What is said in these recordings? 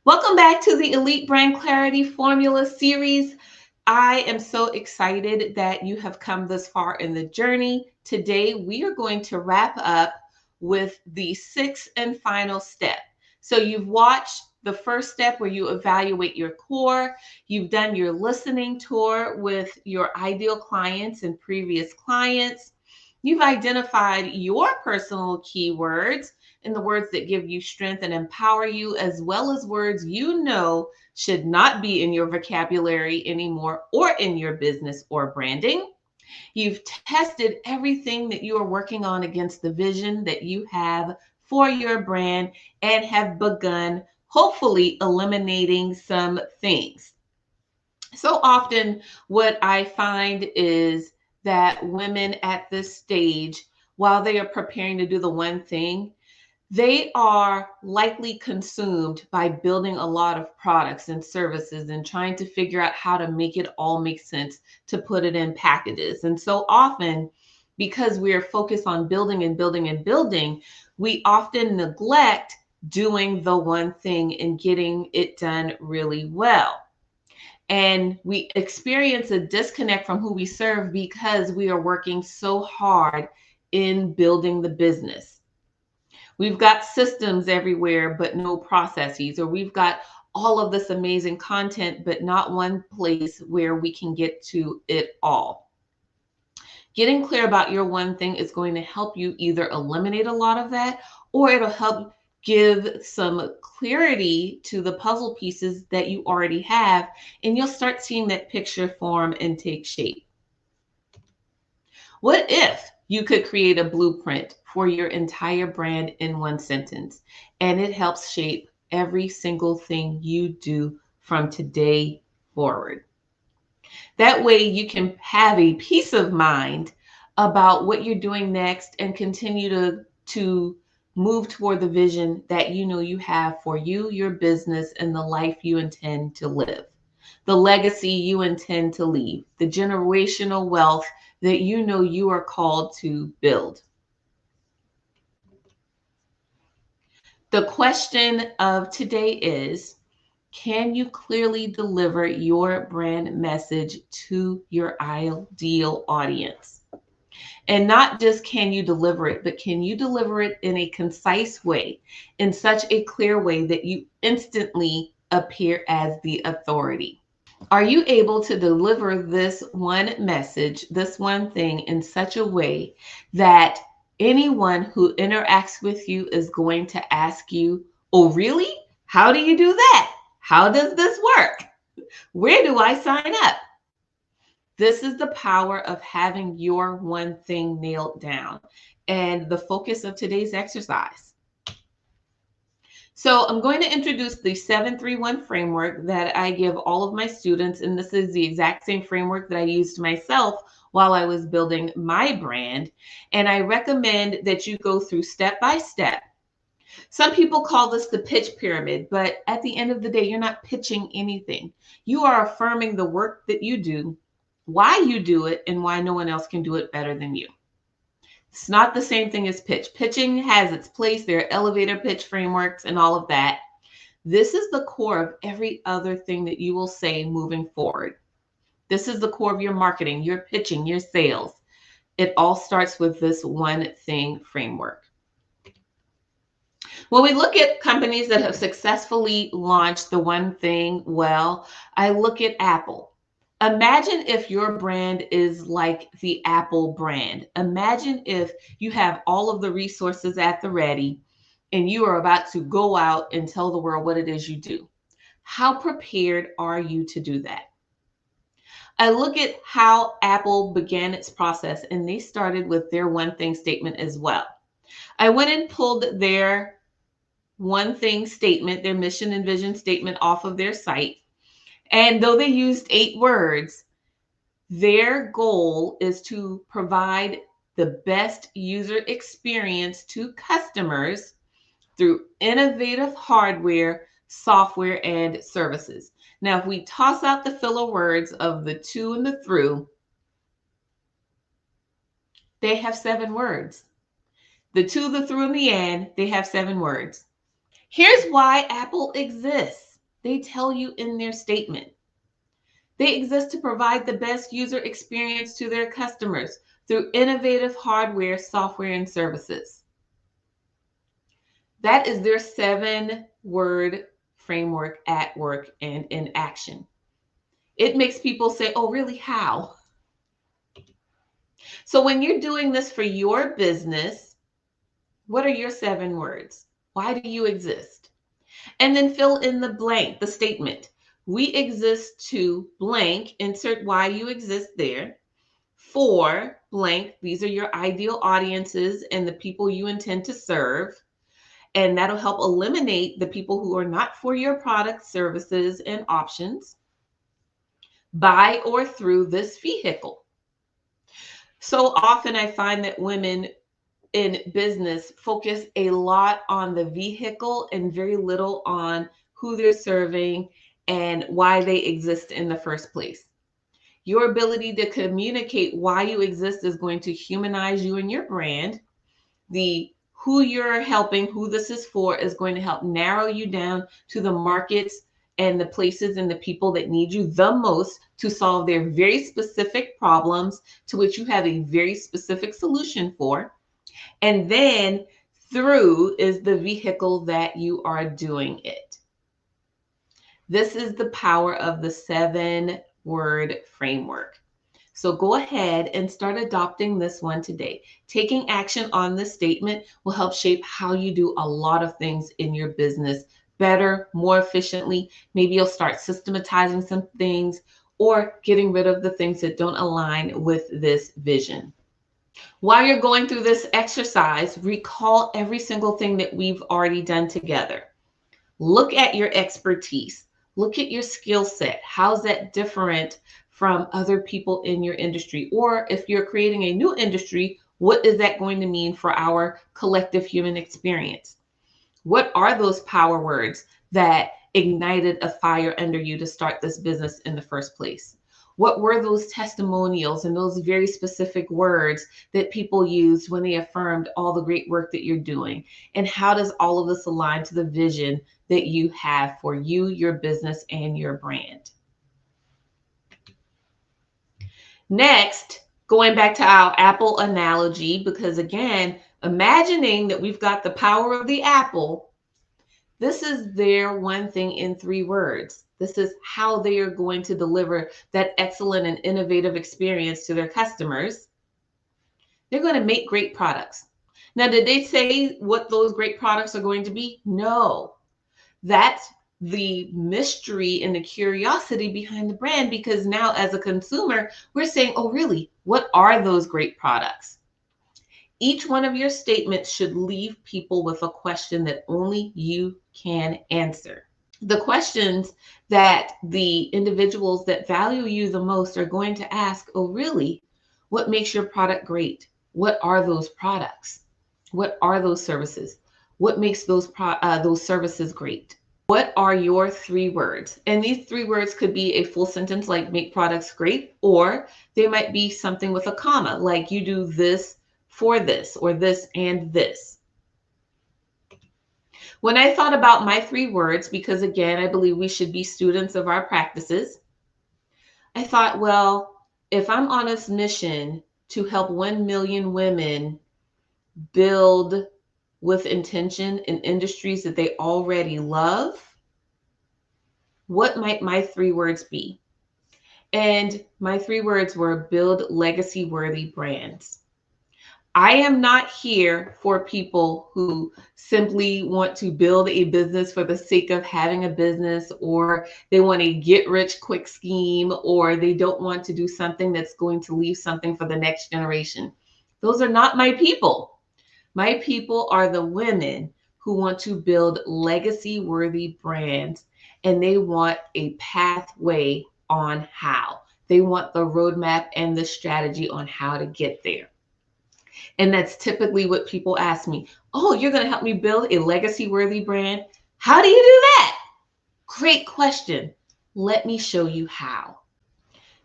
Welcome back to the Elite Brand Clarity Formula series. I am so excited that you have come this far in the journey. Today, we are going to wrap up with the sixth and final step. So, you've watched the first step where you evaluate your core, you've done your listening tour with your ideal clients and previous clients, you've identified your personal keywords and the words that give you strength and empower you, as well as words you know should not be in your vocabulary anymore or in your business or branding. You've tested everything that you are working on against the vision that you have for your brand and have begun, hopefully, eliminating some things. So often, what I find is that women at this stage, while they are preparing to do the one thing, they are likely consumed by building a lot of products and services and trying to figure out how to make it all make sense to put it in packages. And so often, because we are focused on building and building and building, we often neglect doing the one thing and getting it done really well. And we experience a disconnect from who we serve because we are working so hard in building the business. We've got systems everywhere, but no processes, or we've got all of this amazing content, but not one place where we can get to it all. Getting clear about your one thing is going to help you either eliminate a lot of that, or it'll help give some clarity to the puzzle pieces that you already have, and you'll start seeing that picture form and take shape. What if you could create a blueprint for your entire brand in one sentence, and it helps shape every single thing you do from today forward? That way you can have a peace of mind about what you're doing next and continue to move toward the vision that you know you have for you, your business, and the life you intend to live, the legacy you intend to leave, the generational wealth that you know you are called to build. The question of today is, can you clearly deliver your brand message to your ideal audience? And not just can you deliver it, but can you deliver it in a concise way, in such a clear way that you instantly appear as the authority? Are you able to deliver this one message, this one thing in such a way that anyone who interacts with you is going to ask you, oh, really? How do you do that? How does this work? Where do I sign up? This is the power of having your one thing nailed down and the focus of today's exercise. So I'm going to introduce the 731 framework that I give all of my students, and this is the exact same framework that I used myself while I was building my brand. And I recommend that you go through step by step. Some people call this the pitch pyramid, but at the end of the day, you're not pitching anything. You are affirming the work that you do, why you do it, and why no one else can do it better than you. It's not the same thing as pitch. Pitching has its place. There are elevator pitch frameworks and all of that. This is the core of every other thing that you will say moving forward. This is the core of your marketing, your pitching, your sales. It all starts with this one thing framework. When we look at companies that have successfully launched the one thing well, I look at Apple. Imagine if your brand is like the Apple brand. Imagine if you have all of the resources at the ready and you are about to go out and tell the world what it is you do. How prepared are you to do that? I look at how Apple began its process, and they started with their one thing statement as well. I went and pulled their one thing statement, their mission and vision statement off of their site. And though they used 8 words, their goal is to provide the best user experience to customers through innovative hardware, software, and services. Now, if we toss out the filler words of the to and the through, they have 7 words. The to, the through, and the and, they have 7 words. Here's why Apple exists. They tell you in their statement. They exist to provide the best user experience to their customers through innovative hardware, software, and services. That is their 7-word framework at work and in action. It makes people say, oh, really? How? So when you're doing this for your business, what are your 7 words? Why do you exist? And then fill in the blank, the statement. We exist to blank, insert why you exist there. For blank, these are your ideal audiences and the people you intend to serve. And that'll help eliminate the people who are not for your products, services, and options by or through this vehicle. So often I find that women in business focus a lot on the vehicle and very little on who they're serving and why they exist in the first place. Your ability to communicate why you exist is going to humanize you and your brand. The who you're helping, who this is for, is going to help narrow you down to the markets and the places and the people that need you the most to solve their very specific problems to which you have a very specific solution for. And then through is the vehicle that you are doing it. This is the power of the 7-word framework. So go ahead and start adopting this one today. Taking action on this statement will help shape how you do a lot of things in your business better, more efficiently. Maybe you'll start systematizing some things or getting rid of the things that don't align with this vision. While you're going through this exercise, recall every single thing that we've already done together. Look at your expertise. Look at your skill set. How's that different from other people in your industry? Or if you're creating a new industry, what is that going to mean for our collective human experience? What are those power words that ignited a fire under you to start this business in the first place? What were those testimonials and those very specific words that people used when they affirmed all the great work that you're doing? And how does all of this align to the vision that you have for you, your business, and your brand? Next, going back to our apple analogy, because again, imagining that we've got the power of the apple, this is their one thing in 3 words. This is how they are going to deliver that excellent and innovative experience to their customers. They're going to make great products. Now, did they say what those great products are going to be? No. That's the mystery and the curiosity behind the brand, because now as a consumer, we're saying, oh, really? What are those great products? Each one of your statements should leave people with a question that only you can answer. The questions that the individuals that value you the most are going to ask, oh, really? What makes your product great? What are those products? What are those services? What makes those services great? What are your 3 words? And these 3 words could be a full sentence like make products great, or they might be something with a comma, like you do this for this, or this and this. When I thought about my 3 words, because again, I believe we should be students of our practices, I thought, well, if I'm on this mission to help 1 million women build with intention in industries that they already love, what might my 3 words be? And my 3 words were build legacy-worthy brands. I am not here for people who simply want to build a business for the sake of having a business, or they want a get rich quick scheme, or they don't want to do something that's going to leave something for the next generation. Those are not my people. My people are the women who want to build legacy-worthy brands, and they want a pathway on how. They want the roadmap and the strategy on how to get there. And that's typically what people ask me. Oh, you're going to help me build a legacy-worthy brand? How do you do that? Great question. Let me show you how.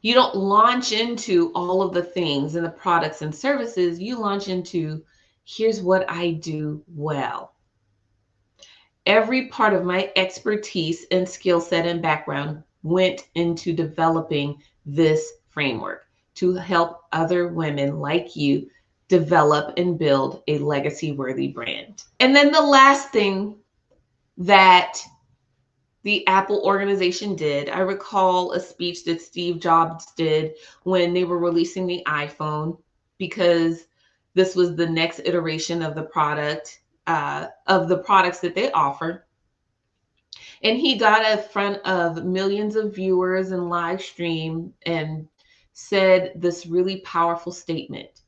You don't launch into all of the things and the products and services. You launch into, here's what I do well. Every part of my expertise and skill set and background went into developing this framework to help other women like you develop and build a legacy worthy brand. And then the last thing that the Apple organization did, I recall a speech that Steve Jobs did when they were releasing the iPhone, because this was the next iteration of the product, of the products that they offer. And he got in front of millions of viewers and live stream and said this really powerful statement.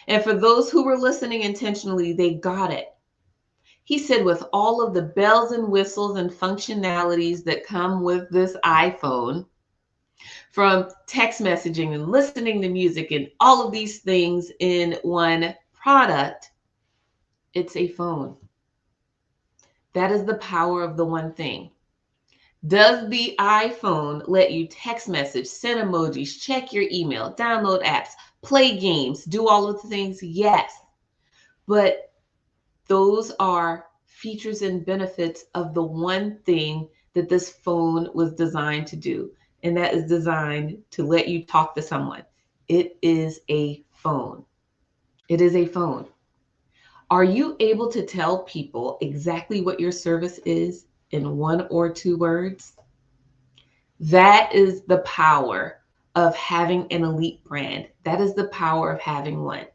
And for those who were listening intentionally, they got it. He said, with all of the bells and whistles and functionalities that come with this iPhone, from text messaging and listening to music and all of these things in one product, it's a phone. That is the power of the one thing. Does the iPhone let you text message, send emojis, check your email, download apps, play games, do all of the things? Yes. But those are features and benefits of the one thing that this phone was designed to do. And that is designed to let you talk to someone. It is a phone. It is a phone. Are you able to tell people exactly what your service is in 1 or 2 words? That is the power of having an elite brand. That is the power of having one.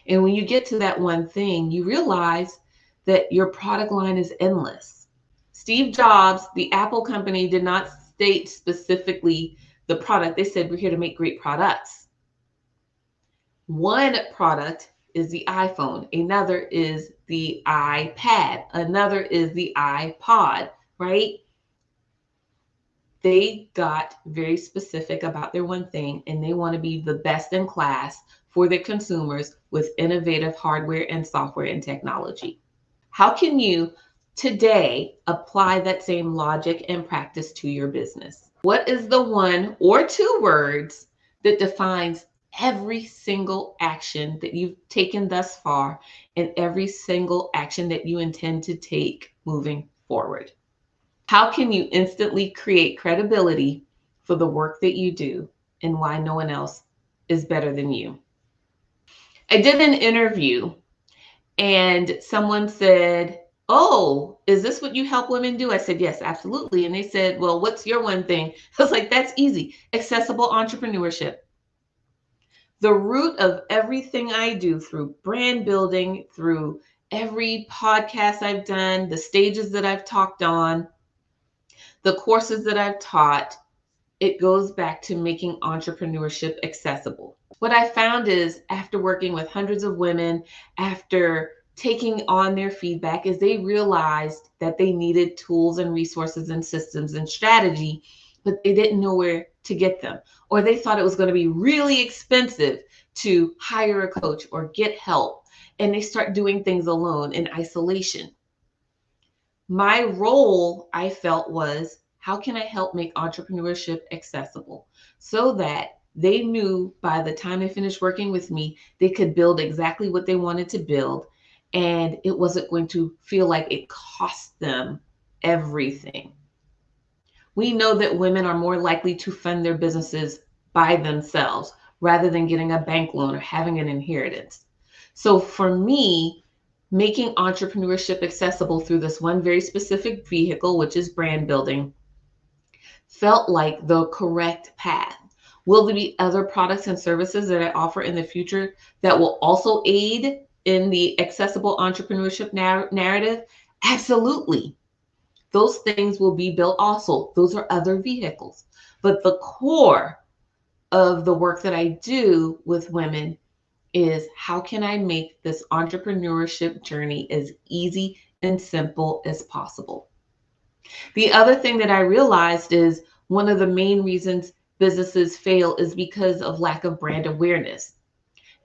And when you get to that one thing, you realize that your product line is endless. Steve Jobs, the Apple company, did not state specifically the product. They said, we're here to make great products. One product is the iPhone. Another is the iPad. Another is the iPod, right? They got very specific about their one thing, and they want to be the best in class for their consumers with innovative hardware and software and technology. How can you today apply that same logic and practice to your business? What is the 1 or 2 words that defines every single action that you've taken thus far and every single action that you intend to take moving forward? How can you instantly create credibility for the work that you do and why no one else is better than you? I did an interview and someone said, oh, is this what you help women do? I said, yes, absolutely. And they said, well, what's your one thing? I was like, that's easy. Accessible entrepreneurship. The root of everything I do, through brand building, through every podcast I've done, the stages that I've talked on, the courses that I've taught, it goes back to making entrepreneurship accessible. What I found is, after working with hundreds of women, after taking on their feedback, is they realized that they needed tools and resources and systems and strategy, but they didn't know where to get them. Or they thought it was going to be really expensive to hire a coach or get help. And they start doing things alone in isolation. My role, I felt, was, how can I help make entrepreneurship accessible so that they knew by the time they finished working with me, they could build exactly what they wanted to build, and it wasn't going to feel like it cost them everything. We know that women are more likely to fund their businesses by themselves rather than getting a bank loan or having an inheritance. So for me, making entrepreneurship accessible through this one very specific vehicle, which is brand building, felt like the correct path. Will there be other products and services that I offer in the future that will also aid in the accessible entrepreneurship narrative? Absolutely. Those things will be built also. Those are other vehicles. But the core of the work that I do with women is, how can I make this entrepreneurship journey as easy and simple as possible? The other thing that I realized is, one of the main reasons businesses fail is because of lack of brand awareness.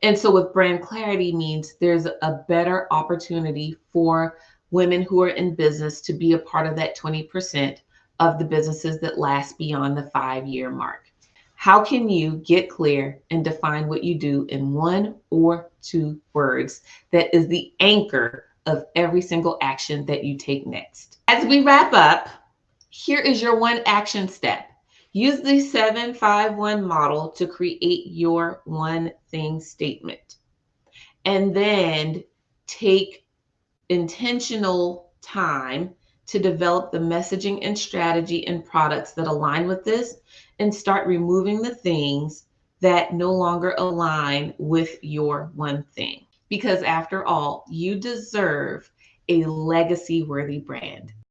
And so with brand clarity means there's a better opportunity for women who are in business to be a part of that 20% of the businesses that last beyond the 5-year mark. How can you get clear and define what you do in 1 or 2 words that is the anchor of every single action that you take next. As we wrap up, here is your one action step. Use the 751 model to create your one thing statement. And then take intentional time to develop the messaging and strategy and products that align with this, and start removing the things that no longer align with your one thing. Because after all, you deserve a legacy worthy brand.